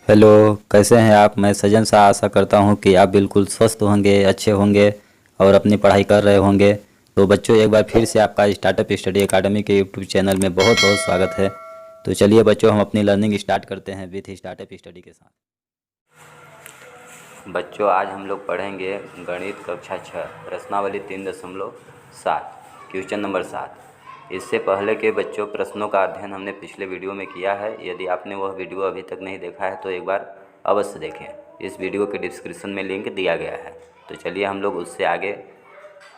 Hello, कैसे हैं आप। मैं सजन सा आशा करता हूं कि आप बिल्कुल स्वस्थ होंगे, अच्छे होंगे और अपनी पढ़ाई कर रहे होंगे। तो बच्चों, एक बार फिर से आपका स्टार्टअप स्टडी एकेडमी के यूट्यूब चैनल में बहुत बहुत स्वागत है। तो चलिए बच्चों, हम अपनी लर्निंग स्टार्ट करते हैं विथ स्टार्टअप स्टडी के साथ। बच्चों, आज हम लोग पढ़ेंगे गणित कक्षा 6 प्रश्नावली 3.7 क्वेश्चन नंबर 7। इससे पहले के बच्चों प्रश्नों का अध्ययन हमने पिछले वीडियो में किया है। यदि आपने वह वीडियो अभी तक नहीं देखा है तो एक बार अवश्य देखें। इस वीडियो के डिस्क्रिप्शन में लिंक दिया गया है। तो चलिए हम लोग उससे आगे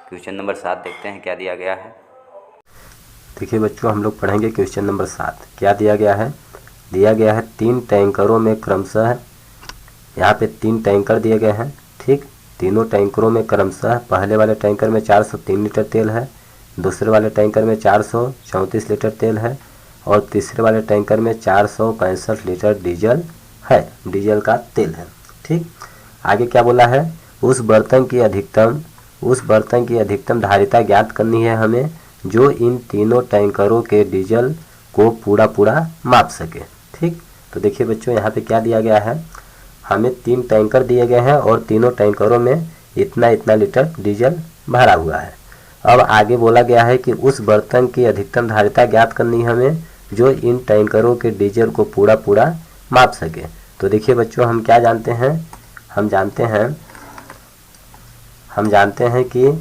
क्वेश्चन नंबर 7 देखते हैं क्या दिया गया है। देखिए बच्चों, हम लोग पढ़ेंगे क्वेश्चन नंबर 7। क्या दिया गया है? दिया गया है 3 टैंकरों में क्रमशः, यहाँ पे 3 टैंकर दिए गए हैं। ठीक, तीनों टैंकरों में क्रमशः पहले वाले टैंकर में 403 लीटर तेल है, दूसरे वाले टैंकर में 434 लीटर तेल है और तीसरे वाले टैंकर में 465 लीटर डीजल है, डीजल का तेल है। ठीक, आगे क्या बोला है? उस बर्तन की अधिकतम धारिता ज्ञात करनी है हमें, जो इन तीनों टैंकरों के डीजल को पूरा पूरा माप सके। ठीक, तो देखिए बच्चों, यहाँ पे क्या दिया गया है? हमें 3 टैंकर दिए गए हैं और तीनों टैंकरों में इतना इतना लीटर डीजल भरा हुआ है। अब आगे बोला गया है कि उस बर्तन की अधिकतम धारिता ज्ञात करनी हमें, जो इन टैंकरों के डीजल को पूरा पूरा माप सके। तो देखिए बच्चों, हम क्या जानते हैं? हम जानते हैं कि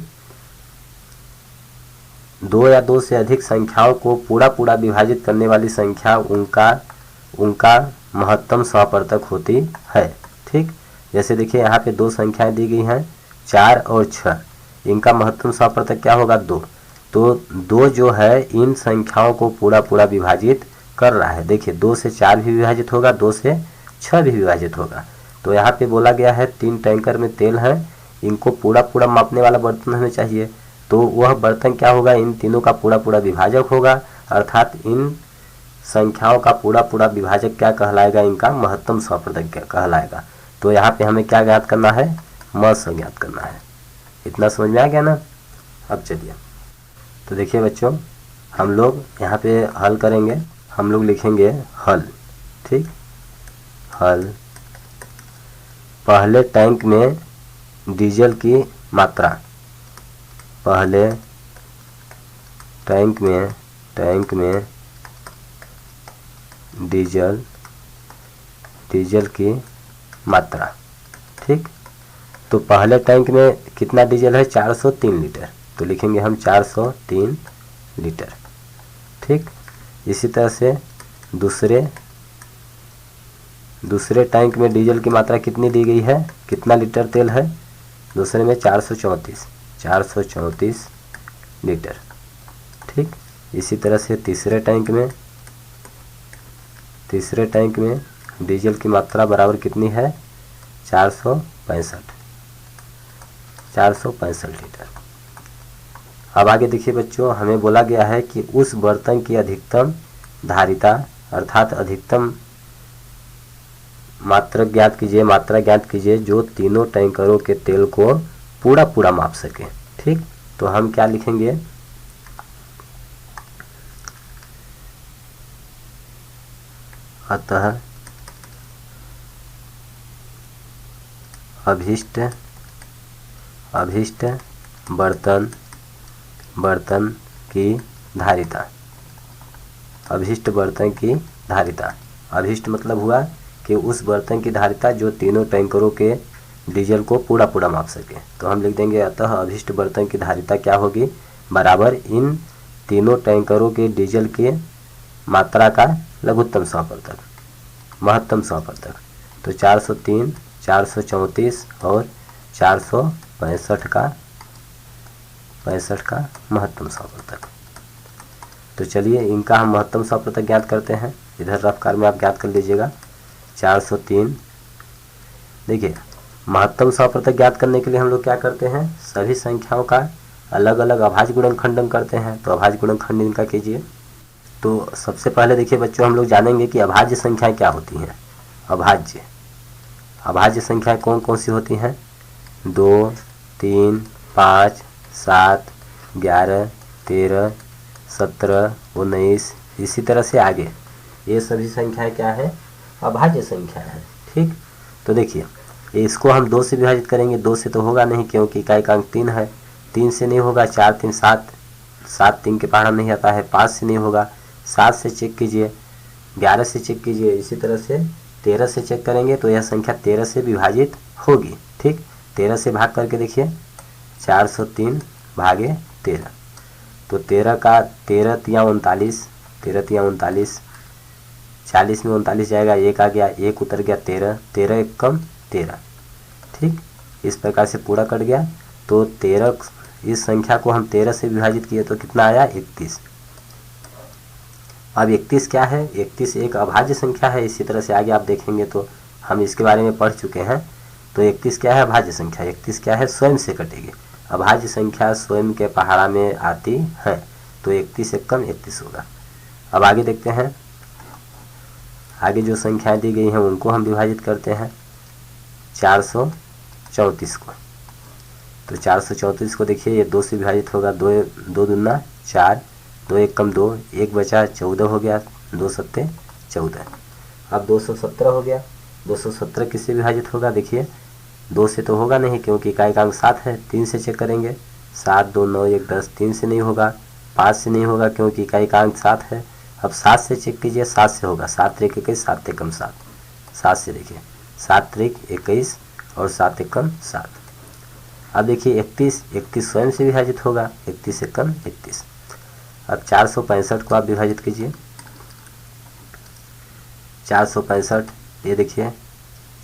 2 या 2 से अधिक संख्याओं को पूरा पूरा विभाजित करने वाली संख्या उनका महत्तम सहप्रतक होती है। ठीक, जैसे देखिए यहाँ पे 2 संख्याएं दी गई हैं, 4 और 6। इनका महत्तम सहप्रतक क्या होगा? 2। तो 2 जो है इन संख्याओं को पूरा पूरा विभाजित कर रहा है। देखिए 2 से 4 भी विभाजित होगा, 2 से 6 भी विभाजित होगा। तो यहाँ पे बोला गया है 3 टैंकर में तेल है, इनको पूरा पूरा मापने वाला बर्तन हमें चाहिए। तो वह बर्तन क्या होगा? इन तीनों का पूरा पूरा विभाजक होगा, अर्थात इन संख्याओं का पूरा पूरा विभाजक क्या कहलाएगा? इनका महत्तम सहप्रतक क्या कहलाएगा। तो यहाँ पे हमें क्या ज्ञात करना है? मस ज्ञात करना है। इतना समझ में आ गया ना? अब चलिए, तो देखिए बच्चों, हम लोग यहाँ पे हल करेंगे। हम लोग लिखेंगे हल। ठीक, हल। पहले टैंक में डीजल की मात्रा, पहले टैंक में डीजल की मात्रा। ठीक, तो पहले टैंक में कितना डीजल है? 403 लीटर। तो लिखेंगे हम 403 लीटर। ठीक, इसी तरह से दूसरे टैंक में डीजल की मात्रा कितनी दी गई है? कितना लीटर तेल है? दूसरे में 434 लीटर। ठीक, इसी तरह से तीसरे टैंक में डीजल की मात्रा बराबर कितनी है? 465 लीटर। अब आगे देखिए बच्चों, हमें बोला गया है कि उस बर्तन की अधिकतम धारिता, अर्थात अधिकतम मात्रा ज्ञात कीजिए जो तीनों टैंकरों के तेल को पूरा पूरा माप सके। ठीक, तो हम क्या लिखेंगे? अतः अभीष्ट बर्तन की धारिता। अभीष्ट बर्तन की धारिता, अभीष्ट मतलब हुआ कि उस बर्तन की धारिता जो तीनों टैंकरों के डीजल को पूरा पूरा माप सके। तो हम लिख देंगे अतः अभीष्ट बर्तन की धारिता क्या होगी? बराबर इन तीनों टैंकरों के डीजल की मात्रा का लघुत्तम सहप्रतक, महत्तम सहप्रतक। तो 403, 434 और 465 का महत्तम सहप्रतक। तो चलिए इनका हम महत्तम सहप्रतक ज्ञात करते हैं। इधर रफ्कार में आप ज्ञात कर लीजिएगा। 403। देखिए, महत्तम सहप्रतक ज्ञात करने के लिए हम लोग क्या करते हैं? सभी संख्याओं का अलग अलग अभाज्य गुणनखंडन करते हैं। तो अभाज्य गुणनखंड इनका कीजिए। तो सबसे पहले देखिए बच्चों, हम लोग जानेंगे कि अभाज्य संख्याएं क्या होती हैं। अभाज्य संख्याएं कौन कौन सी होती हैं? 2, 3, 5, 7, 11, 13, 17, 19, इसी तरह से आगे। ये सभी संख्याएं क्या है? अभाज्य संख्या है। ठीक, तो देखिए इसको हम 2 से विभाजित करेंगे, 2 से तो होगा नहीं क्योंकि इकाई का अंक 3 है, 3 से नहीं होगा, 4 3 7, 7 3 के पहाड़ा नहीं आता है, 5 से नहीं होगा, 7 से चेक कीजिए, 11 से चेक कीजिए, इसी तरह से 13 से चेक करेंगे तो यह संख्या 13 से विभाजित होगी। ठीक, 13 से भाग करके देखिए 403 भागे 13, तो 13 का 13 तिया 39, 13 तिया 39, 40 में 39 जाएगा, 1 आ गया, 1 उतर गया 13, 13 एक कम 13। ठीक, इस प्रकार से पूरा कट गया। तो 13, इस संख्या को हम 13 से विभाजित किए तो कितना आया 31। अब 31 क्या है, 31 एक अभाज्य संख्या है। इसी तरह से आगे आप देखेंगे तो हम इसके बारे में पढ़ चुके हैं। तो 31 क्या है, अभाज्य संख्या। 31 क्या है, स्वयं से कटेगी। अभाज्य संख्या स्वयं के पहाड़ा में आती है, तो 31 एक कम 31 होगा। अब आगे देखते हैं, आगे जो संख्याएं दी गई हैं उनको हम विभाजित करते हैं 434 को। तो 434 को देखिए ये 2 से विभाजित होगा, 2 दूना 4, 2 एक कम 2, 1 बचा 14 हो गया, 2 सत्ते 14। अब 217 हो गया, 217 किससे विभाजित होगा, देखिए 2 से तो होगा नहीं क्योंकि इकाई का अंक 7 है, 3 से चेक करेंगे, 7 2 9 1 10, 3 से नहीं होगा, 5 से नहीं होगा क्योंकि इकाई का अंक 7 है। अब 7 से चेक कीजिए, 7 से होगा, 7 3 21, 7 1 कम 7, 7 से देखिए 7 3 21 और 7 1 कम 7। अब देखिए 31 स्वयं से विभाजित होगा, 31 एक कम 31। अब 465 को आप विभाजित कीजिए, 465 ये देखिए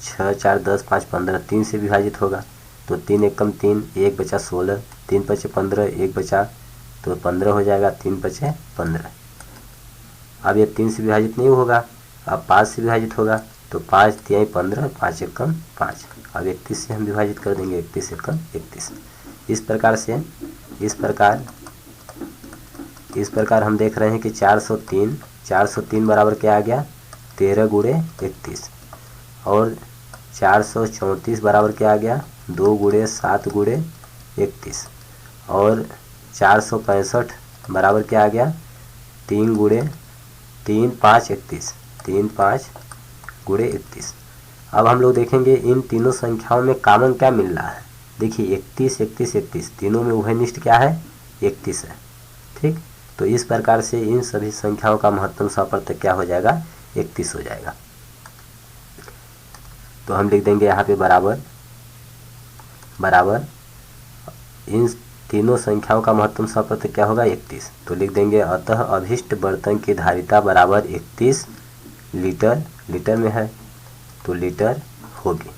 6 4 10 5 15, 3 से विभाजित होगा, तो 3 एक कम 3, 1 बचा 16, 3 पचे 15, 1 बचा तो 15 हो जाएगा, 3 पचे 15। अब ये 3 से विभाजित नहीं होगा, अब 5 से विभाजित होगा, तो 5 तिहाई 15, 5 एक कम 5। अब 31 से हम विभाजित कर देंगे, 31 एक कम 31। इस प्रकार हम देख रहे हैं कि 403 बराबर क्या आ गया, 13 गुणे 31, और 434 बराबर क्या आ गया, 2 गुणे 7 गुणे 31, और 465 बराबर क्या आ गया, 3 गुणे 3 5 31, 3 5 गुणे 31। अब हम लोग देखेंगे इन तीनों संख्याओं में कॉमन क्या मिल रहा है। देखिए 31 31 31, तीनों में उभयनिष्ठ क्या है, 31 है। ठीक, तो इस प्रकार से इन सभी संख्याओं का महत्तम सप्रत्यय क्या हो जाएगा, 31 हो जाएगा। तो हम लिख देंगे यहाँ पे बराबर इन तीनों संख्याओं का महत्तम सप्रत्यय क्या होगा, 31। तो लिख देंगे अतः अभीष्ट बर्तन की धारिता बराबर 31 लीटर, लीटर में है तो लीटर होगी।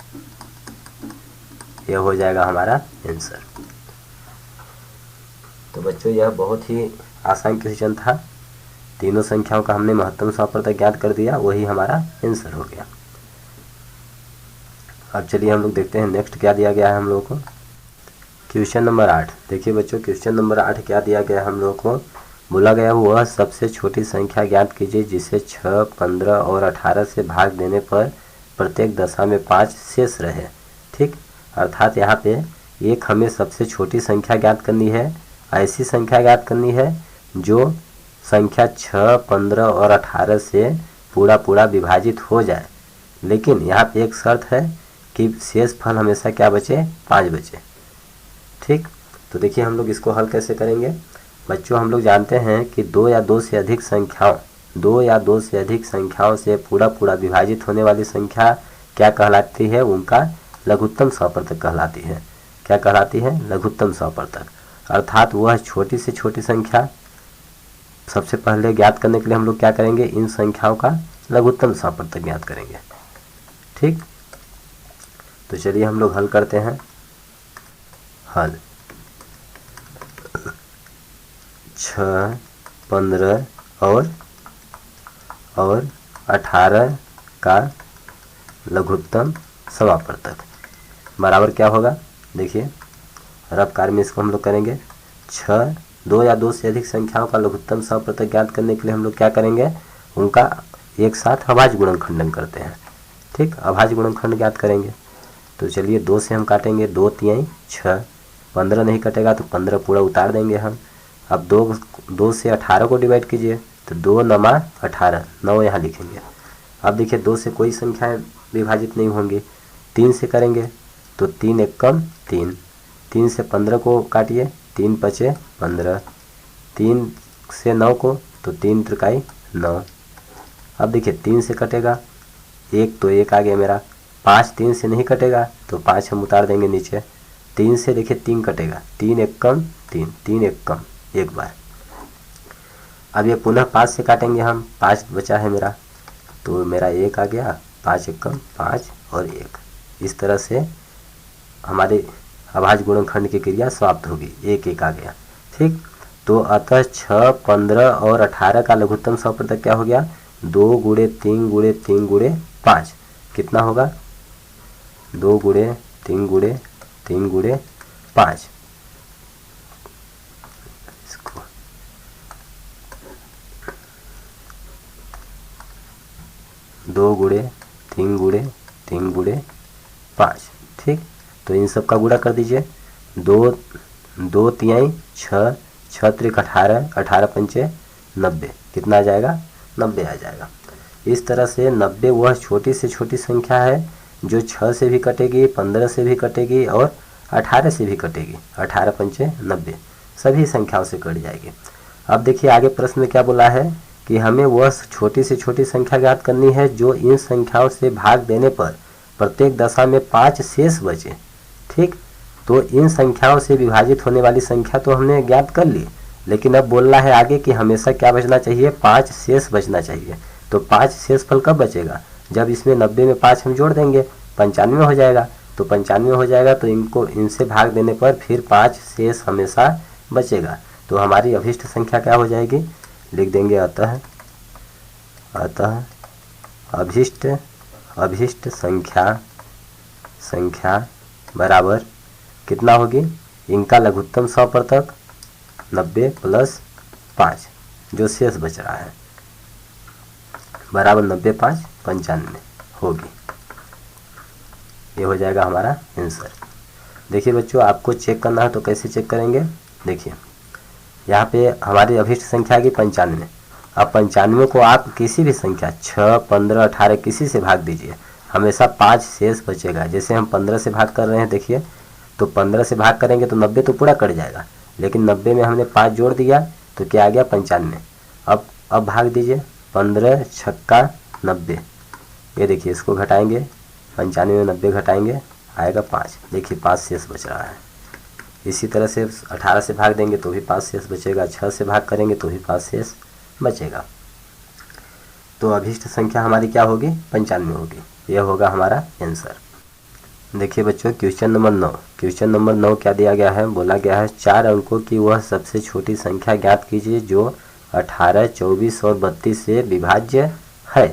यह हो जाएगा हमारा आंसर। तो बच्चों यह बहुत ही आसान क्वेश्चन था। तीनों संख्याओं का हमने महत्तम सप्रत्यय ज्ञात कर दिया, वही हमारा आंसर हो गया। अब चलिए हम लोग देखते हैं नेक्स्ट क्या दिया गया है हम लोगों को। Question number 8। देखिए बच्चों क्वेश्चन नंबर 8 क्या दिया गया है हम लोगों को। बोला गया वह सबसे छोटी संख्या ज्ञात कीजिए जिसे 6, 15 और 18 से भाग देने पर प्रत्येक दशा में 5 शेष रहे। ठीक, अर्थात यहाँ पे एक हमें सबसे छोटी संख्या ज्ञात करनी है, ऐसी संख्या ज्ञात करनी है जो संख्या 6, 15 और 18 से पूरा विभाजित हो जाए। लेकिन यहाँ पे एक शर्त है कि शेष फल हमेशा क्या बचे, 5 बचे। ठीक, तो देखिए हम लोग इसको हल कैसे करेंगे। बच्चों हम लोग जानते हैं कि 2 या 2 से अधिक संख्याओं से पूरा विभाजित होने वाली संख्या क्या कहलाती है, उनका लघुत्तम सप्रत्यय कहलाती है। क्या कहलाती है, लघुत्तम सप्रत्यय। अर्थात वह छोटी से छोटी संख्या सबसे पहले ज्ञात करने के लिए हम लोग क्या करेंगे, इन संख्याओं का लघुत्तम सप्रत्यय ज्ञात करेंगे। ठीक, तो चलिए हम लोग हल करते हैं। हल 6, 15 और 18 का लघुत्तम समापवर्तक बराबर क्या होगा। देखिए रफ कार्य में इसको हम लोग करेंगे। 6, 2 या 2 से अधिक संख्याओं का लघुत्तम समापवर्तक ज्ञात करने के लिए हम लोग क्या करेंगे, उनका एक साथ अभाज्य गुणनखंडन करते हैं। ठीक, अभाज्य गुणनखंड ज्ञात करेंगे। तो चलिए 2 से हम काटेंगे, 2 तिहाई 6, 15 नहीं कटेगा तो 15 पूरा उतार देंगे हम। अब 2 से 18 को डिवाइड कीजिए, तो 2 9 18, 9 यहाँ लिखेंगे। अब देखिए 2 से कोई संख्याएं विभाजित नहीं होंगी। 3 से करेंगे तो 3 एक कम 3, 3 से 15 को काटिए, 3 पचे 15, 3 से 9 को तो 3 त्रिकाई 9। अब देखिए 3 से कटेगा 1 तो 1 आ गया मेरा, 5 3 से नहीं कटेगा तो 5 हम उतार देंगे नीचे। 3 से देखिए 3 कटेगा, 3 एक कम 3, 3 एक कम एक बार। अब ये पुनः 5 से काटेंगे हम, 5 बचा है मेरा तो मेरा 1 आ गया, 5 एक कम 5 और 1। इस तरह से हमारे अभाज्य गुणनखंड की क्रिया समाप्त होगी, 1 1 आ गया। ठीक, तो अतः 6, 15 और 18 का लघुत्तम सप्रतक क्या हो गया, 2 गुणे 3 गुणे 3 गुणे 5। कितना होगा, 2 गुणे 3 गुणे 3 गुणे 5। 2 गुणे 3 गुणे 3 गुणे 5। ठीक, तो इन सब का गुणा कर दीजिए। 2 2 तिहाई 6, 6 त्रिक 18, 18 पंचे 90। कितना आ जाएगा, 90 आ जाएगा। इस तरह से 90 वह छोटी से छोटी संख्या है जो 6 से भी कटेगी, 15 से भी कटेगी और 18 से भी कटेगी। 18 पंचे 90, सभी संख्याओं से कट जाएगी। अब देखिए आगे प्रश्न में क्या बोला है कि हमें वह छोटी से छोटी संख्या ज्ञात करनी है जो इन संख्याओं से भाग देने पर प्रत्येक दशा में 5 शेष बचे। ठीक, तो इन संख्याओं से विभाजित होने वाली संख्या तो हमने ज्ञात कर ली, लेकिन अब बोल रहा है आगे कि हमेशा क्या बचना चाहिए, 5 शेष बचना चाहिए। तो 5 शेषफल कब बचेगा, जब इसमें 90 में 5 हम जोड़ देंगे 95 हो जाएगा। तो 95 हो जाएगा तो इनको इनसे भाग देने पर फिर 5 शेष हमेशा बचेगा। तो हमारी अभिष्ट संख्या क्या हो जाएगी, लिख देंगे अतः अभिष्ट संख्या बराबर कितना होगी, इनका लघुत्तम सप्रतक 90 प्लस 5 जो शेष बच रहा है बराबर 90 5 95 होगी। ये हो जाएगा हमारा आंसर। देखिए बच्चों, आपको चेक करना है तो कैसे चेक करेंगे, देखिए यहाँ पे हमारी अभिष्ट संख्या आ गई 95। अब 95 को आप किसी भी संख्या 6, 15, 18 किसी से भाग दीजिए, हमेशा 5 शेष बचेगा। जैसे हम 15 से भाग कर रहे हैं, देखिए तो 15 से भाग करेंगे तो 90 तो पूरा कट जाएगा, लेकिन 90 में हमने 5 जोड़ दिया तो क्या आ गया 95। अब भाग दीजिए, 15 छक्का 90। ये देखिए इसको घटाएंगे, 95 में 90 घटाएंगे आएगा 5। देखिए 5 शेष बच रहा है। इसी तरह से 18 से भाग देंगे तो भी 5 शेष बचेगा, 6 से भाग करेंगे तो भी 5 शेष बचेगा। तो अभिष्ट संख्या हमारी क्या होगी, 95 होगी। यह होगा हमारा आंसर। देखिए बच्चों, क्वेश्चन नंबर 9। क्वेश्चन नंबर 9 क्या दिया गया है, बोला गया है 4 अंकों की वह सबसे छोटी संख्या ज्ञात कीजिए जो 18, 24 और 32 से विभाज्य है।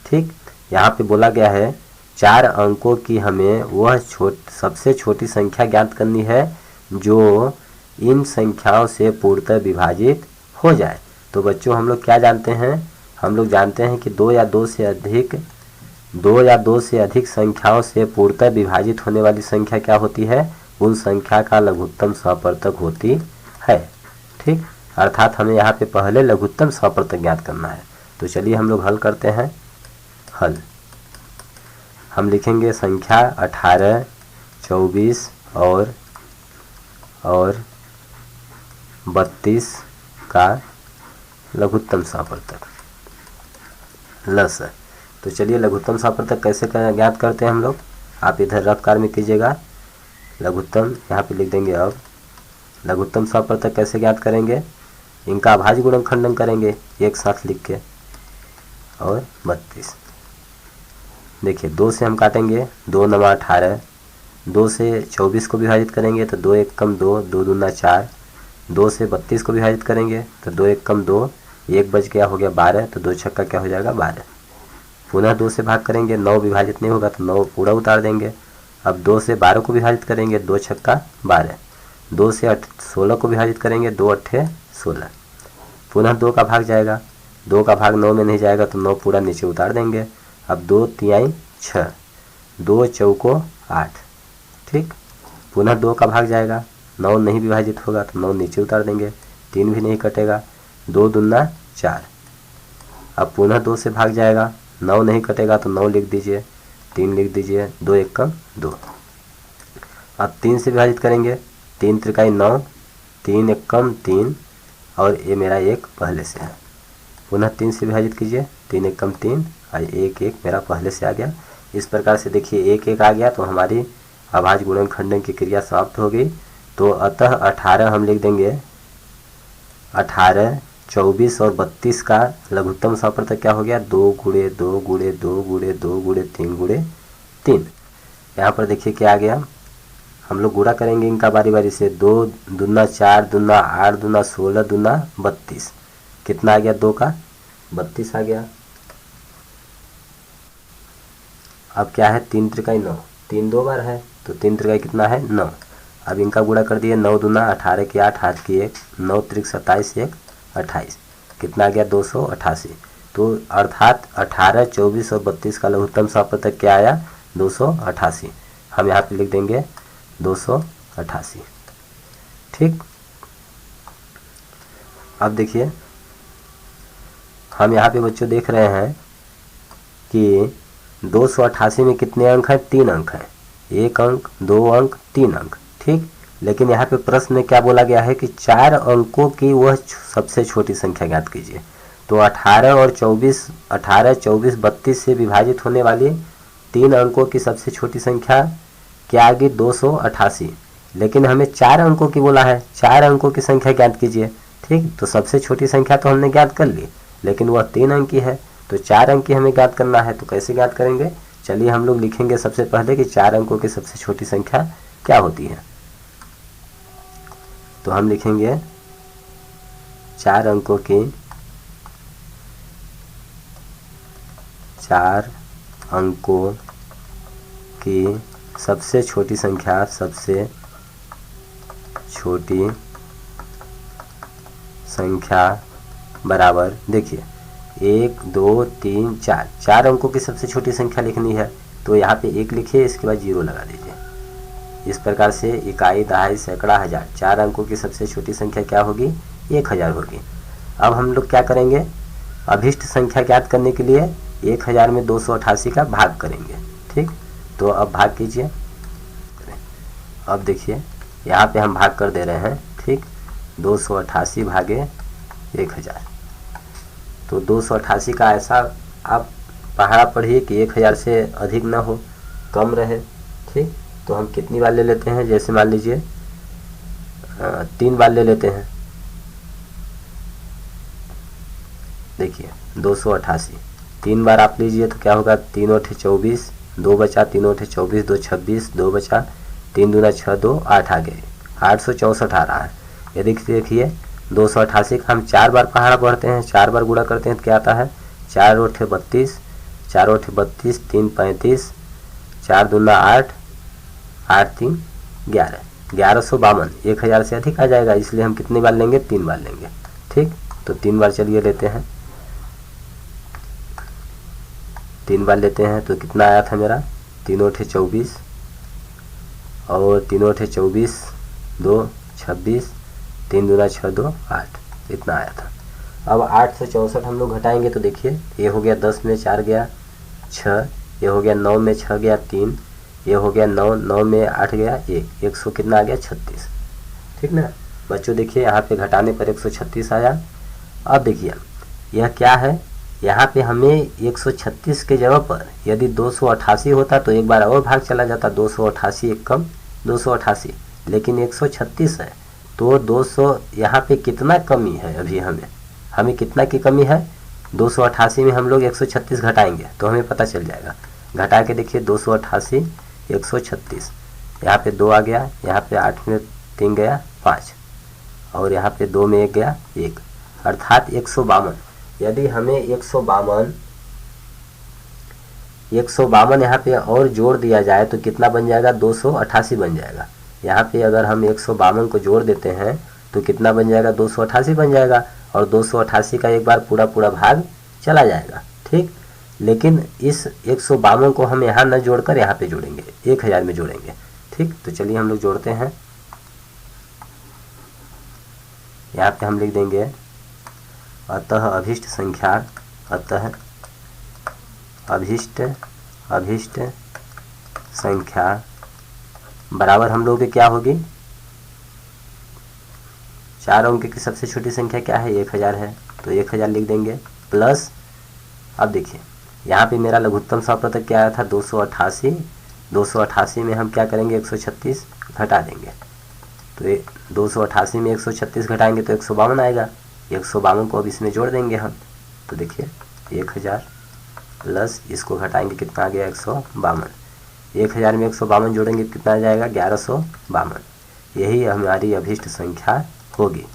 ठीक, यहाँ पे बोला गया है 4 अंकों की हमें वह सबसे छोटी संख्या ज्ञात करनी है जो इन संख्याओं से पूर्णतः विभाजित हो जाए। तो बच्चों हम लोग क्या जानते हैं, हम लोग जानते हैं कि 2 या 2 से अधिक संख्याओं से पूर्णतः विभाजित होने वाली संख्या क्या होती है, उन संख्या का लघुत्तम सप्रतक होती है। ठीक, अर्थात हमें यहाँ पे पहले लघुत्तम सप्रतक ज्ञात करना है। तो चलिए हम लोग हल करते हैं। हल हम लिखेंगे संख्या 18, 24 और 32 का लघुत्तम सप्रतक लस। तो चलिए लघुत्तम सप्रतक कैसे ज्ञात करते हैं हम लोग, आप इधर रफ कार में कीजिएगा। लघुत्तम यहाँ पे लिख देंगे। अब लघुत्तम सप्रतक कैसे ज्ञात करेंगे, इनका अभाज्य गुणनखंडन करेंगे एक साथ लिख के। और 32 देखिए 2 से हम काटेंगे, 2 9 18। 2 से 24 को विभाजित करेंगे तो 2 1 कम 2, 2 दूना 4। 2 से 32 को विभाजित करेंगे तो 2 1 कम 2, 1 बच गया हो गया 12। तो 2 छक्का क्या हो जाएगा 12। पुनः 2 से भाग करेंगे, 9 विभाजित नहीं होगा तो 9 पूरा उतार देंगे। अब 2 से 12 को विभाजित करेंगे, 2 छक्का 12। 2 से 16 को विभाजित करेंगे, 2 अट्ठे 16। पुनः 2 का भाग जाएगा, 2 का भाग 9 में नहीं जाएगा तो 9 पूरा नीचे उतार देंगे। अब 2 तिहाई 6, 2 चौको 8। ठीक, पुनः 2 का भाग जाएगा, 9 नहीं विभाजित होगा तो 9 नीचे उतार देंगे, 3 भी नहीं कटेगा। 2 दूना 4। अब पुनः 2 से भाग जाएगा, 9 नहीं कटेगा तो 9 लिख दीजिए, 3 लिख दीजिए, 2 एकम 2। अब 3 से विभाजित करेंगे, 3 त्रिकाई 9, 3 एकम 3 और ये मेरा 1 पहले से है। पुनः 3 से विभाजित कीजिए, 3 एकम 3 और 1 1 मेरा पहले से आ गया। इस प्रकार से देखिए 1 1 आ गया तो हमारी अभाज्य गुणनखंडन की क्रिया समाप्त हो गई। तो अतः 18 हम लिख देंगे, 18, 24 और 32 का लघुत्तम सापृतक क्या हो गया, 2 गुणे 2 गुणे 2 गुणे 2 गुणे 3 गुणे 3। यहाँ पर देखिए क्या आ गया, हम लोग गुणा करेंगे इनका बारी बारी से। 2 दूना 4 दूना 8 दूना 16 दूना 32, कितना आ गया, 2 का 32 आ गया। अब क्या है, 3 त्रिकाई 9, 3 2 बार है तो 3 त्रिकाई कितना है, 9। अब इनका गुणा कर दिए, 9 दूना 18 की 8, 8 की 1, 9 त्रिक 27, 1 28, कितना आ गया, 288। तो अर्थात 18, 24 और 32 का लघुत्तम सापृतक क्या आया, 288। हम यहाँ पे लिख देंगे 288। ठीक, अब देखिए हम यहाँ पे बच्चों देख रहे हैं कि 288 में कितने अंक हैं, 3 अंक हैं, 1 अंक 2 अंक 3 अंक। ठीक, लेकिन यहाँ पे प्रश्न में क्या बोला गया है कि 4 अंकों की वह सबसे छोटी संख्या ज्ञात कीजिए। तो 18 और 24, 18, 24, 32 से विभाजित होने वाली 3 अंकों की सबसे छोटी संख्या क्या आ गई, 288। लेकिन हमें 4 अंकों की बोला है, 4 अंकों की संख्या ज्ञात कीजिए। ठीक, तो सबसे छोटी संख्या तो हमने ज्ञात कर ली, लेकिन वह 3 अंक की है, तो 4 अंक की हमें ज्ञात करना है। तो कैसे ज्ञात करेंगे, चलिए हम लोग लिखेंगे सबसे पहले कि 4 अंकों की सबसे छोटी संख्या क्या होती है। तो हम लिखेंगे 4 अंकों की, 4 अंकों की सबसे छोटी संख्या, सबसे छोटी संख्या बराबर, देखिए 1 2 3 4, 4 अंकों की सबसे छोटी संख्या लिखनी है तो यहाँ पे 1 लिखिए, इसके बाद 0 लगा दीजिए। इस प्रकार से इकाई, दहाई, सैकड़ा, हजार, 4 अंकों की सबसे छोटी संख्या क्या होगी, 1000 होगी। अब हम लोग क्या करेंगे, अभिष्ट संख्या ज्ञात करने के लिए 1000 में 288 का भाग करेंगे। ठीक, तो अब भाग कीजिए। अब देखिए यहाँ पे हम भाग कर दे रहे हैं। ठीक, 288 भागे 1000, तो 288 का ऐसा आप पहाड़ा पढ़िए कि 1000 से अधिक ना हो, कम रहे। ठीक, तो हम कितनी बार ले लेते हैं, जैसे मान लीजिए 3 बार ले लेते हैं। देखिए 288 3 बार आप लीजिए तो क्या होगा, 3 8 24, 2 बचा, 3 8 24, 2 26, 2 बचा, 3 दूना 6, 2 8 आ गए, 864 आ रहा है। यदि देखिए 288 का हम 4 बार पहाड़ा पढ़ते हैं, 4 बार गुणा करते हैं तो क्या आता है, 4 8 32, 4 8 32, 3 35, 4 दूना 8, 8 3 11, 1152। 1000 से अधिक आ जाएगा, इसलिए हम कितनी बार लेंगे, 3 बार लेंगे। ठीक, तो 3 बार चलिए लेते हैं, 3 बार लेते हैं तो कितना आया था मेरा, 3 8 24 और 3 8 24, 2 26, 3 दूना 6, 2 8, इतना आया था। अब 8 से 64 हम लोग घटाएंगे तो देखिए ये हो गया 10 में 4 गया 6, ये हो गया 9 में 6 गया 3, ये हो गया 9, 9 में 8 गया 1, 100 कितना आ गया, 36। ठीक ना बच्चों, देखिए यहाँ पे घटाने पर 136 आया। अब देखिए यह क्या है, यहाँ पे हमें 136 के जगह पर यदि 288 होता तो एक बार और भाग चला जाता, 288 एक कम 288, लेकिन 136 है तो 200 यहाँ पे कितना कमी है, अभी हमें कितना की कमी है, 288 में हम लोग 136 घटाएंगे तो हमें पता चल जाएगा। घटा के देखिए 288 136, यहाँ पे 2 आ गया, यहाँ पे 8 में 3 गया 5 और यहाँ पे 2 में 1 गया 1, अर्थात 152। यदि हमें 152 यहाँ पे और जोड़ दिया जाए तो कितना बन जाएगा, 288 बन जाएगा। यहाँ पे अगर हम 152 को जोड़ देते हैं तो कितना बन जाएगा, 288 बन जाएगा और 288 का एक बार पूरा भाग चला जाएगा। ठीक, लेकिन इस 152 को हम यहाँ न जोड़कर यहाँ पे जोड़ेंगे, 1000 में जोड़ेंगे। ठीक, तो चलिए हम लोग जोड़ते हैं। यहाँ पे हम लिख देंगे अतः अभिष्ट संख्या, अतः अभिष्ट संख्या बराबर हम लोग की क्या होगी, 4 अंक की सबसे छोटी संख्या क्या है, 1000 है, तो 1000 लिख देंगे प्लस। अब देखिए यहाँ पे मेरा लघुत्तम सप्रतक क्या आया था, 288। 288 में हम क्या करेंगे, 136 घटा देंगे, तो 288 में 136 घटाएंगे तो 152 आएगा। 152 को अब इसमें जोड़ देंगे हम, तो देखिए 1000 प्लस इसको घटाएंगे कितना आ गया, 152। 1000 में 152 जोड़ेंगे कितना आ जाएगा, 1152। यही हमारी अभिष्ट संख्या होगी,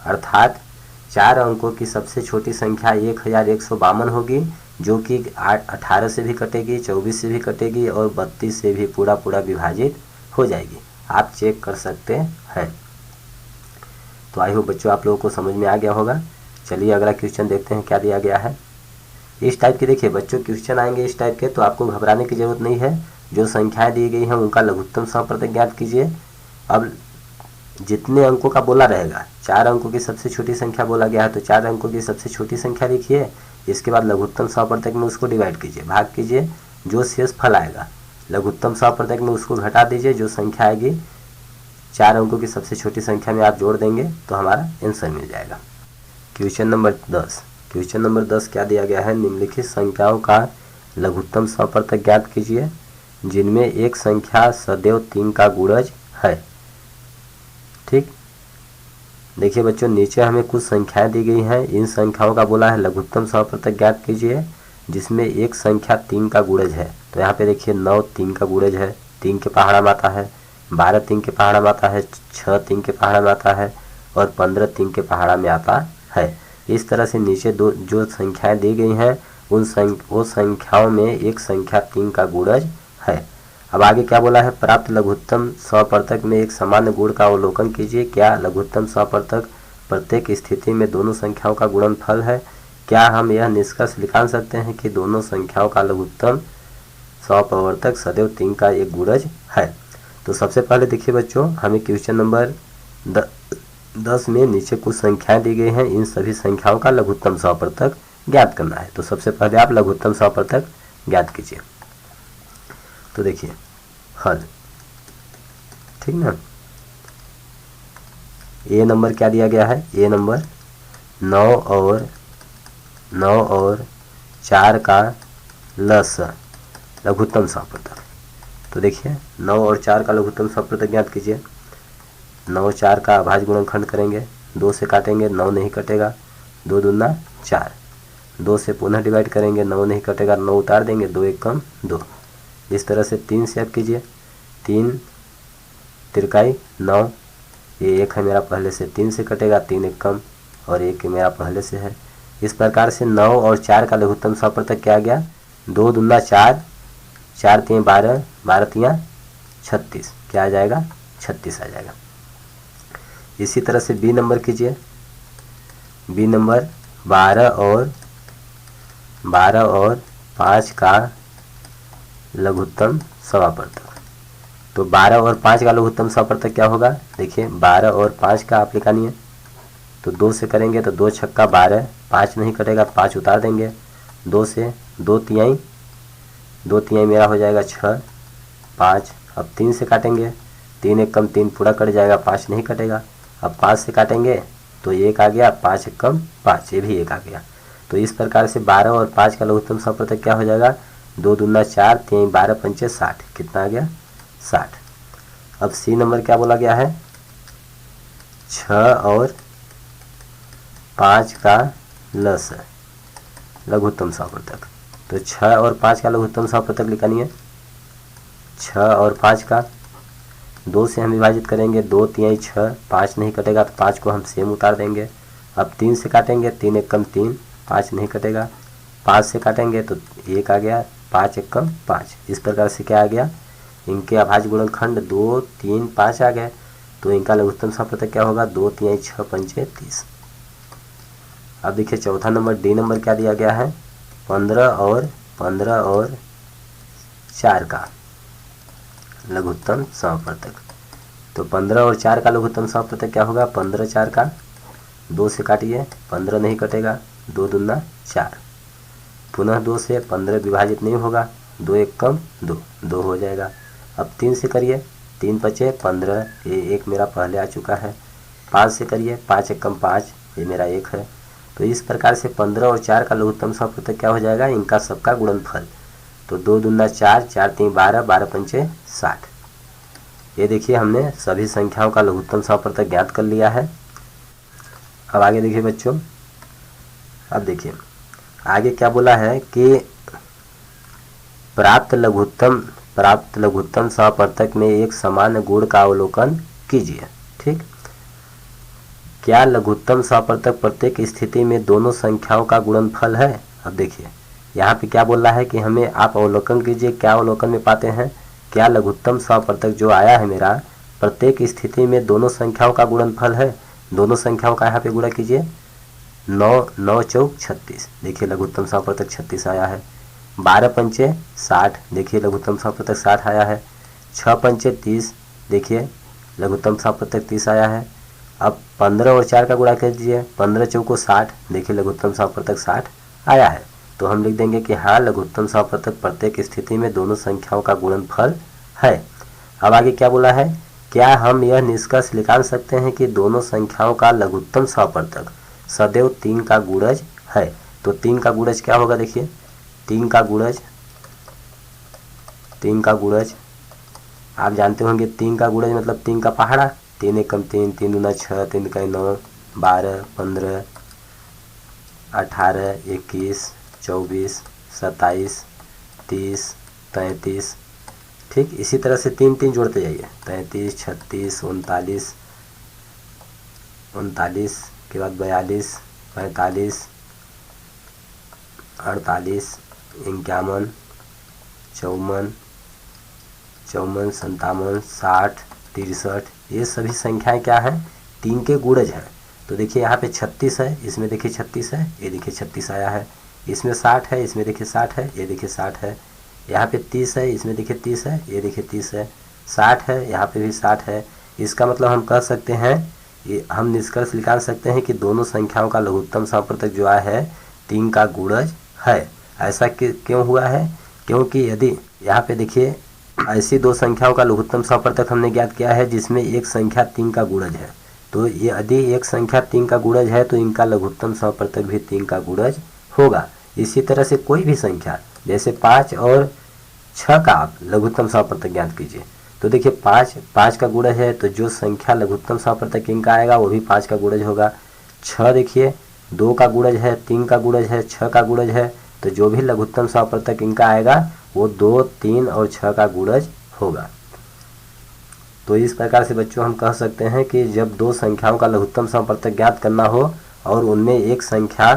अर्थात 4 अंकों की सबसे छोटी संख्या 1152 होगी, जो कि 18 से भी कटेगी, 24 से भी कटेगी और 32 से भी पूरा विभाजित हो जाएगी। आप चेक कर सकते हैं। तो आई होप बच्चों आप लोगों को समझ में आ गया होगा। चलिए अगला क्वेश्चन देखते हैं क्या दिया गया है। इस टाइप के देखिए बच्चों क्वेश्चन आएंगे इस टाइप के, तो आपको घबराने की जरूरत नहीं है। जो संख्याएं दी गई हैं उनका लघुत्तम सप्रतक ज्ञात कीजिए। अब जितने अंकों का बोला रहेगा, 4 अंकों की सबसे छोटी संख्या बोला गया है, तो 4 अंकों की सबसे छोटी संख्या लिखिए, इसके बाद लघुत्तम सप्रतक में उसको डिवाइड कीजिए, भाग कीजिए, जो शेष फल आएगा लघुत्तम सप्रतक में उसको घटा दीजिए, जो संख्या आएगी 4 अंकों की सबसे छोटी संख्या में आप जोड़ देंगे तो हमारा आंसर मिल जाएगा। Question number 10। क्वेश्चन नंबर 10 क्या दिया गया है, निम्नलिखित संख्याओं का लघुत्तम सप्रतक ज्ञात कीजिए जिनमें एक संख्या सदैव 3 का गुणज है। ठीक, देखिए बच्चों नीचे हमें कुछ संख्याएं दी गई हैं, इन संख्याओं का बोला है लघुत्तम सप्रतक ज्ञात कीजिए जिसमें एक संख्या 3 का गुणज है। तो यहाँ पे देखिए 9 3 का गुणज है, 3 के पहाड़ा में आता है, 12 3 के पहाड़ा में आता है, 6 3 के पहाड़ा में आता है और 15 3 के पहाड़ा में आता है। इस तरह से नीचे जो संख्याएं दी गई हैं वो संख्याओं में एक संख्या 3 का गुणज है। अब आगे क्या बोला है, प्राप्त लघुत्तम सप्रतक में एक सामान्य गुण का अवलोकन कीजिए। क्या लघुत्तम सप्रतक प्रत्येक स्थिति में दोनों संख्याओं का गुणनफल है? क्या हम यह निष्कर्ष निकाल सकते हैं कि दोनों संख्याओं का लघुत्तम सप्रतक सदैव 3 का एक गुणज है? तो सबसे पहले देखिए बच्चों, हमें क्वेश्चन नंबर 10 में नीचे कुछ संख्याएं दी गई हैं, इन सभी संख्याओं का लघुत्तम सप्रतक ज्ञात करना है। तो सबसे पहले आप लघुत्तम सप्रतक ज्ञात कीजिए। तो देखिए हल, ठीक ना। ए नंबर क्या दिया गया है, ए नंबर 9 और 4 का लस लघुत्तम सप्रतक। तो देखिए 9 और 4 का लघुत्तम सप्रतक ज्ञात कीजिए। 9 4 का अभाज्य गुणनखंड करेंगे, 2 से काटेंगे 9 नहीं कटेगा, 2 दूना 4, 2 से पुनः डिवाइड करेंगे 9 नहीं कटेगा, 9 उतार देंगे, 2 1 कम 2। इस तरह से 3 से आप कीजिए, 3 तिरकाई 9, ये 1 है मेरा पहले से, 3 से कटेगा, 3 1 कम और 1 मेरा पहले से है। इस प्रकार से 9 और 4 का लघुत्तम सप्रतक क्या आ गया, 2 दूना 4, 4 3 12, 12 3 36, क्या आ जाएगा 36 आ जाएगा। इसी तरह से बी नंबर कीजिए। बी नंबर 12 और 5 का लघुत्तम सप्रतक। तो 12 और 5 का लघुत्तम सप्रतक क्या होगा, देखिए 12 और 5 का आप निकालिए, तो 2 से करेंगे तो 2 छक्का 12, 5 नहीं कटेगा, 5 उतार देंगे, 2 से 2 तिहाई मेरा हो जाएगा 6 5। अब 3 से काटेंगे, 3 1 कम 3 पूरा कट जाएगा, 5 नहीं कटेगा। अब 5 से काटेंगे तो 1 आ गया, 5 1 कम 5, ये भी 1 आ गया। तो इस प्रकार से 12 और 5 का लघुत्तम सप्रतक क्या हो जाएगा, 2 दूना 4, 3 12 पंचे 60, कितना आ गया 60। अब सी नंबर क्या बोला गया है, 6 और 5 का लस लघुत्तम सप्रतक। तो 6 और 5 का लघुत्तम सप्रतक लिखिए। 6 और 5 का 2 से हम विभाजित करेंगे, 2 3 6, 5 नहीं कटेगा तो 5 को हम सेम उतार देंगे। अब 3 से काटेंगे, 3 1 कम 3, 5 नहीं कटेगा, 5 से काटेंगे तो 1 आ गया, 5 1 कम 5। इस प्रकार से क्या आ गया, इनके अभाज्य गुणनखंड 2 3 5 आ गए। तो इनका लघुत्तम सप्रतक क्या होगा, 2 3 6 पंचे 30। अब देखिए चौथा नंबर डी नंबर क्या दिया गया है, 15 और 4 का लघुत्तम सप्रतक। तो 15 और 4 का लघुत्तम सप्रतक क्या होगा, 15 4 का 2 से काटिए, 15 नहीं कटेगा, 2 दूना 4, पुनः 2 से 15 विभाजित नहीं होगा, 2 एक कम 2, 2 हो जाएगा। अब 3 से करिए, 3 पचे 15, ये एक मेरा पहले आ चुका है। 5 से करिए, 5 एक कम 5, ये मेरा 1 है। तो इस प्रकार से 15 और 4 का लघुत्तम समापवर्तक क्या हो जाएगा, इनका सबका गुणनफल। तो 2 दूना 4, 4 3 12, 12 पंचे 60। ये देखिए हमने सभी संख्याओं का लघुत्तम समापवर्तक ज्ञात कर लिया है। अब आगे देखिए बच्चों, अब देखिए आगे क्या बोला है कि प्राप्त लघुत्तम समापवर्तक में एक समान गुण का अवलोकन कीजिए। ठीक, क्या लघुत्तम समापवर्तक प्रत्येक स्थिति में दोनों संख्याओं का गुणनफल है। अब देखिए यहाँ पे क्या बोल रहा है कि हमें आप अवलोकन कीजिए, क्या अवलोकन में पाते हैं, क्या लघुत्तम समापवर्तक जो आया है मेरा प्रत्येक स्थिति में दोनों संख्याओं का गुणनफल है। दोनों संख्याओं का यहाँ पे गुणा कीजिए, 9 9 चौक 36, देखिए लघुत्तम समापवर्तक 36 आया है। 12 पंचे 60, देखिए लघुत्तम समापवर्तक 60 आया है। 6 पंचे 30, देखिए लघुत्तम समापवर्तक 30 आया है। अब 15 और 4 का गुणा कर दीजिए, 15 चौको 60, देखिए लघुत्तम समापवर्तक 60 आया है। तो हम लिख देंगे कि हाँ लघुत्तम समापवर्तक प्रत्येक स्थिति में दोनों संख्याओं का गुणनफल है। अब आगे क्या बोला है, क्या हम यह निष्कर्ष निकाल सकते हैं कि दोनों संख्याओं का लघुत्तम समापवर्तक सदैव 3 का गुणज है। तो 3 का गुणज क्या होगा, देखिए 3 का गुणज आप जानते होंगे, 3 का गुणज मतलब 3 का पहाड़ा, 3 एक कम 3, 3 दूना 6, 3 का 9, 12 15 18 21 24 27 30 33। ठीक, इसी तरह से 3 3 जोड़ते जाइए, 33 36 39 39 के बाद 42 45 48 51 54 54 57 60 63। ये सभी संख्याएं क्या हैं, 3 के गुणज हैं। तो देखिए यहाँ पे 36 है, इसमें देखिए 36 है, ये देखिए 36 आया है। इसमें 60 है, इसमें देखिए 60 है, ये देखिए 60 है। यहाँ पे 30 है, इसमें देखिए 30 है, ये देखिए 30 है। 60 है, यहाँ पे भी 60 है। इसका मतलब हम कह सकते हैं, ये हम निष्कर्ष निकाल सकते हैं कि दोनों संख्याओं का लघुत्तम समापवर्तक जो है 3 का गुणज है। ऐसा क्यों हुआ है, क्योंकि यदि यहाँ पे देखिए ऐसी दो संख्याओं का लघुत्तम समापवर्तक हमने ज्ञात किया है जिसमें एक संख्या 3 का गुणज है। तो ये यदि एक संख्या 3 का गुणज है तो इनका लघुत्तम समापवर्तक भी 3 का गुणज होगा। इसी तरह से कोई भी संख्या जैसे 5 और 6 का आप लघुत्तम समापवर्तक ज्ञात कीजिए। तो देखिए 5 का गुणज है, तो जो संख्या लघुत्तम समापवर्तक इनका आएगा वो भी 5 का गुणज होगा। 6 देखिए 2 का गुणज है, 3 का गुणज है, 6 का गुणज है, तो जो भी लघुत्तम समापवर्तक इनका आएगा वो 2 3 और 6 का गुणज होगा। तो इस प्रकार से बच्चों हम कह सकते हैं कि जब दो संख्याओं का लघुत्तम समापवर्तक ज्ञात करना हो और उनमें एक संख्या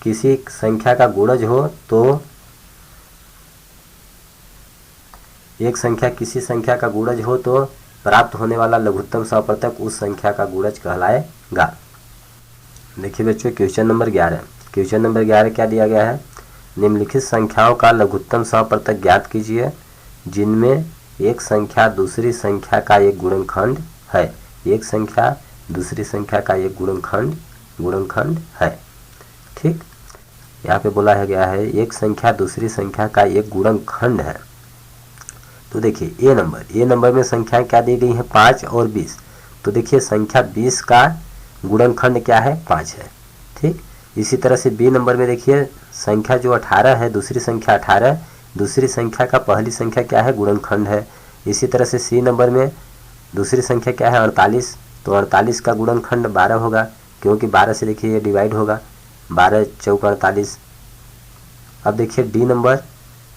किसी संख्या का गुणज हो, तो एक संख्या किसी संख्या का गुणज हो तो प्राप्त होने वाला लघुत्तम समापवर्तक उस संख्या का गुणज कहलाएगा। देखिए बच्चों क्वेश्चन नंबर 11 क्या दिया गया है, निम्नलिखित संख्याओं का लघुत्तम समापवर्तक ज्ञात कीजिए जिनमें एक संख्या दूसरी संख्या का एक गुणनखंड है। एक संख्या दूसरी संख्या का एक गुणनखंड है। ठीक, यहाँ पे बोला है गया है एक संख्या दूसरी संख्या का एक गुणनखंड है। तो देखिए ए नंबर में संख्या क्या दी गई है, 5 और 20। तो देखिए संख्या 20 का गुणनखंड क्या है, 5 है। ठीक, इसी तरह से बी नंबर में देखिए संख्या जो 18 है, दूसरी संख्या 18, दूसरी संख्या का पहली संख्या क्या है, गुणनखंड है। इसी तरह से सी नंबर में दूसरी संख्या क्या है, 48, तो 48 का गुणनखंड 12 होगा, क्योंकि 12 से देखिए ये डिवाइड होगा, 12 चौक 48। अब देखिए डी नंबर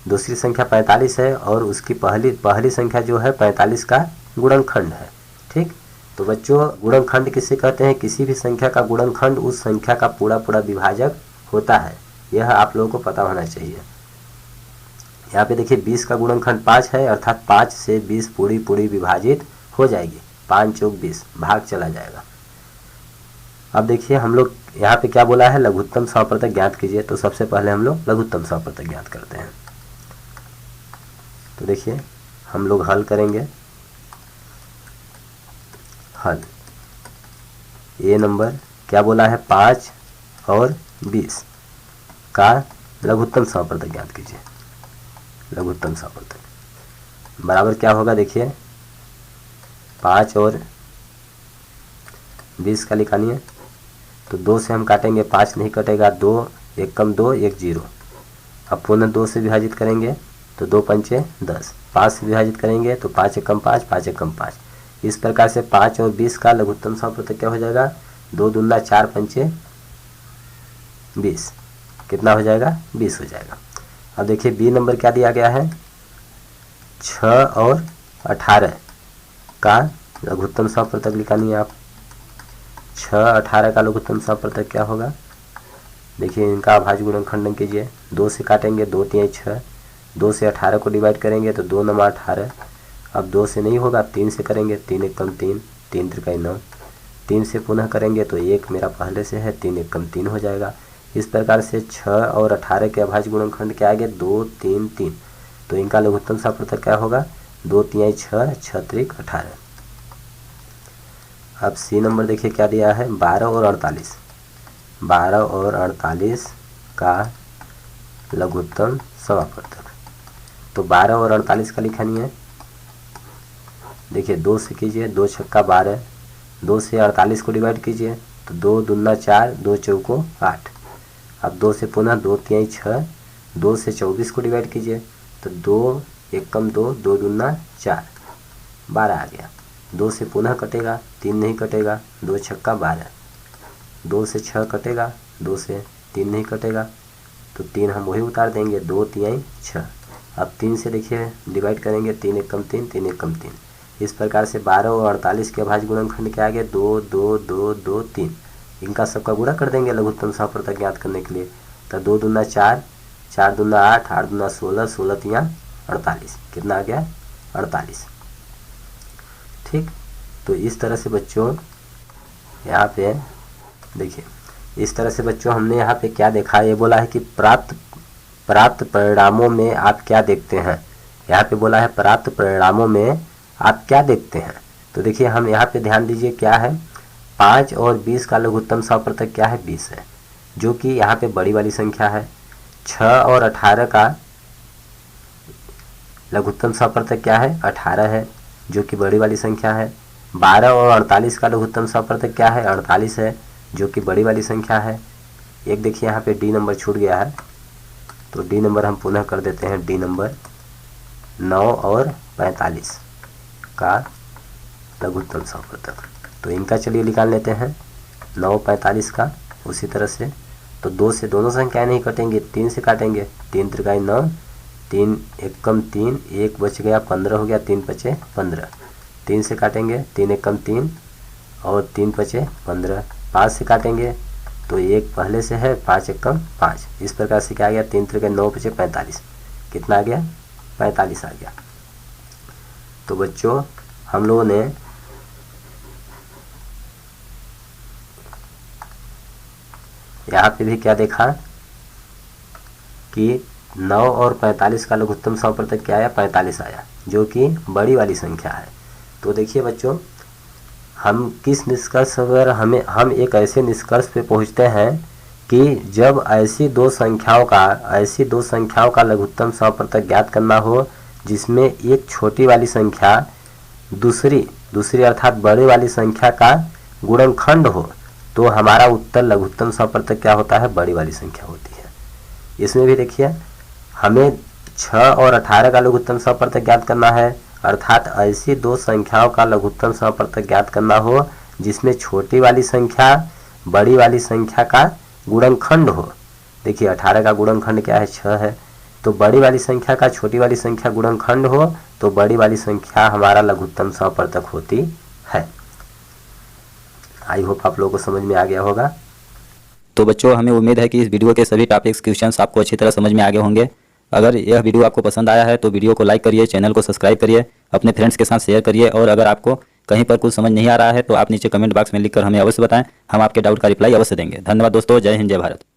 दूसरी संख्या 45 है और उसकी पहली संख्या जो है 45 का गुणनखंड है। ठीक, तो बच्चों गुणनखंड किसे कहते हैं, किसी भी संख्या का गुणनखंड उस संख्या का पूरा विभाजक होता है, यह आप लोगों को पता होना चाहिए। यहाँ पे देखिए 20 का गुणनखंड 5 है, अर्थात 5 से 20 पूरी विभाजित हो जाएगी, 5 चौक 20 भाग चला जाएगा। अब देखिए हम लोग यहाँ पे क्या बोला है, लघुत्तम समापवर्तक ज्ञात कीजिए। तो सबसे पहले हम लोग लघुत्तम समापवर्तक ज्ञात करते हैं। तो देखिए हम लोग हल करेंगे। हल ए नंबर क्या बोला है, 5 और 20 का लघुत्तम समापवर्तक ज्ञात कीजिए। लघुत्तम समापवर्तक बराबर क्या होगा, देखिए 5 और 20 का लिखानी है तो 2 से हम काटेंगे, 5 नहीं कटेगा, 2 1 कम 2 1 0। अब पुनः 2 से विभाजित करेंगे तो 2 पंचे 10, 5 से विभाजित करेंगे तो 5 1 कम 5 5 1 कम 5। इस प्रकार से 5 और 20 का लघुत्तम समापवर्तक क्या हो जाएगा, 2 दूना 4 पंचे 20, कितना हो जाएगा 20 हो जाएगा। अब देखिए बी नंबर क्या दिया गया है, 6 और 18 का लघुत्तम समापवर्तक लिखानी है आप। 6 18 का लघुत्तम समापवर्तक क्या होगा, देखिए इनका अभाज्य गुणनखंडन कीजिए। 2 से काटेंगे 2 3 6, 2 से 18 को डिवाइड करेंगे तो 2 9 18। अब 2 से नहीं होगा, 3 से करेंगे, 3 1 कम 3 3 त्रिकाई 9। 3 से पुनः करेंगे तो 1 मेरा पहले से है, 3 1 कम 3 हो जाएगा। इस प्रकार से 6 और 18 के अभाज्य गुणनखंड क्या आगे 2 3 3, तो इनका लघुत्तम समापवर्तक क्या होगा 2 3 6 6 त्रिक 18। अब सी नंबर देखिए क्या दिया है, 12 और 48। 12 और 48 का लघुत्तम समापवर्तक, तो 12 और 48 का लिखानी है। देखिए 2 से कीजिए, 2 छक्का 12, 2 से 48 को डिवाइड कीजिए तो 2 दूना 4 2 चौको 8। अब 2 से पुनः 2 3 6, 2 से 24 को डिवाइड कीजिए तो 2 1 कम 2 2 दूना 4 12 आ गया। 2 से पुनः कटेगा, 3 नहीं कटेगा, 2 छक्का 12, 2 से 6 कटेगा, 2 से 3 नहीं कटेगा तो 3 हम वही उतार देंगे, 2 3 6। अब 3 से देखिए डिवाइड करेंगे, 3 1 कम 3 3 1 कम 3। इस प्रकार से 12 और 48 के अभाज्य गुणनखंड के आगे 2 2 2 2 3, इनका सबका गुणा कर देंगे लघुत्तम समापवर्तक ज्ञात करने के लिए। तो 2 दूना 4 4 दूना 8 8 दूना 16 16 3 48, कितना आ गया 48। ठीक, तो इस तरह से बच्चों यहाँ पे देखिए, इस तरह से बच्चों हमने यहाँ पे क्या देखा, ये बोला है कि प्राप्त परिणामों में आप क्या देखते हैं। यहाँ पे बोला है प्राप्त परिणामों में आप क्या देखते हैं। तो देखिए हम यहाँ पे ध्यान दीजिए क्या है, 5 और 20 का लघुत्तम समापवर्तक क्या है 20 है, जो कि यहाँ पे बड़ी वाली संख्या है। 6 और 18 का लघुत्तम समापवर्तक क्या है 18 है, जो कि बड़ी वाली संख्या है। 12 और 48 का लघुत्तम समापवर्तक क्या है 48 है, जो कि बड़ी वाली संख्या है। एक देखिए यहाँ पे डी नंबर छूट गया है, तो डी नंबर हम पुनः कर देते हैं। डी नंबर 9 और 45 का लघुत्तम समापवर्तक, तो इनका चलिए निकाल लेते हैं 9 45 का। उसी तरह से तो 2 से दोनों संख्याएं नहीं कटेंगे, 3 से काटेंगे, 3 त्रिकाई 9, 3 1 कम 3 1 बच गया 15 हो गया, 3 पचे 15। 3 से काटेंगे, 3 1 कम 3 और 3 पचे 15। 5 से काटेंगे तो 1 पहले से है, 5 1 कम 5। इस प्रकार से क्या आ गया 3 त्रिकाई 9 पचे 45, कितना आ गया 45 आ गया। तो बच्चों हम लोगों ने यहाँ पे भी क्या देखा कि 9 और 45 का लघुत्तम समापवर्तक क्या आया 45 आया, जो कि बड़ी वाली संख्या है। तो देखिए बच्चों हम किस निष्कर्ष पर हम एक ऐसे निष्कर्ष पे पहुँचते हैं कि जब ऐसी दो संख्याओं का लघुत्तम समापवर्तक ज्ञात करना हो जिसमें एक छोटी वाली संख्या दूसरी अर्थात बड़ी वाली संख्या का गुणनखंड हो, तो हमारा उत्तर लघुत्तम समापवर्तक क्या होता है बड़ी वाली संख्या होती है। इसमें भी देखिए हमें 6 और 18 का लघुत्तम समापवर्तक ज्ञात करना है, अर्थात ऐसी दो संख्याओं का लघुत्तम समापवर्तक ज्ञात करना हो जिसमें छोटी वाली संख्या बड़ी वाली संख्या का गुणनखंड हो। देखिए 18 का गुणनखंड क्या है 6 है, तो बड़ी वाली संख्या का छोटी वाली संख्या गुणनखंड हो तो बड़ी वाली संख्या हमारा लघुत्तम समापवर्तक होती है। आई होप आप लोगों को समझ में आ गया होगा। तो बच्चों हमें उम्मीद है कि इस वीडियो के सभी टॉपिक्स क्वेश्चंस आपको अच्छी तरह समझ में आ गए होंगे। अगर यह वीडियो आपको पसंद आया है तो वीडियो को लाइक करिए, चैनल को सब्सक्राइब करिए, अपने फ्रेंड्स के साथ शेयर करिए, और अगर आपको कहीं पर कुछ समझ नहीं आ रहा है तो आप नीचे कमेंट बॉक्स में लिखकर हमें अवश्य बताएं, हम आपके डाउट का रिप्लाई अवश्य देंगे। धन्यवाद दोस्तों, जय हिंद जय भारत।